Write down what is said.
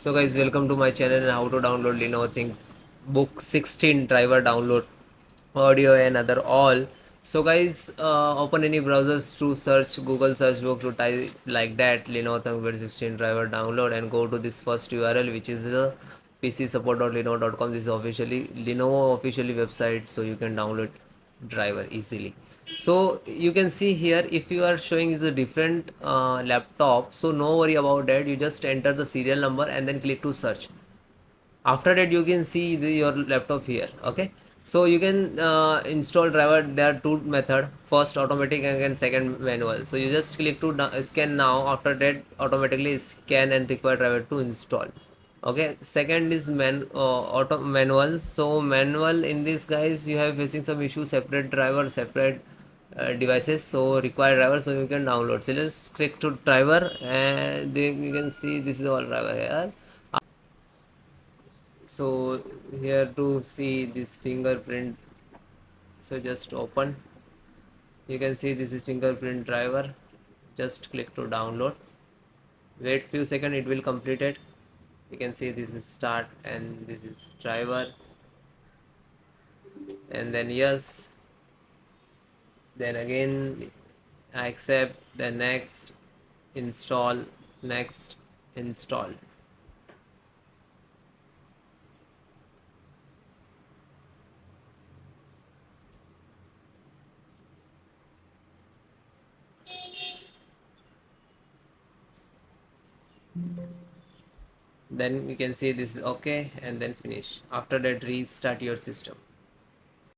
So guys, welcome to my channel and how to download Lenovo ThinkBook 16 driver download audio and other all. So guys, open any browsers to search Google search book to type like that Lenovo ThinkBook 16 driver download and go to this first URL, which is the pcsupport.lenovo.com. This is officially Lenovo officially website, so you can download driver easily. So you can see here, if you are showing is a different laptop, so no worry about that. You just enter the serial number and then click to search. After that you can see your laptop here. Okay, so you can install driver. There are two method: first automatic and then second manual. So you just click to scan now. After that automatically scan and require driver to install. Okay, second is auto manual. So manual, in this guys, you have facing some issue, separate driver, separate devices, so require driver, so you can download. So just click to driver and then you can see this is all driver here. So here to see this fingerprint, so just open. You can see this is fingerprint driver. Just click to download. Wait few seconds, it will complete it. You can see this is start and this is driver, and then yes, then again I accept, then next, install, next, install. Then you can see this is okay, and then finish. After that restart your system.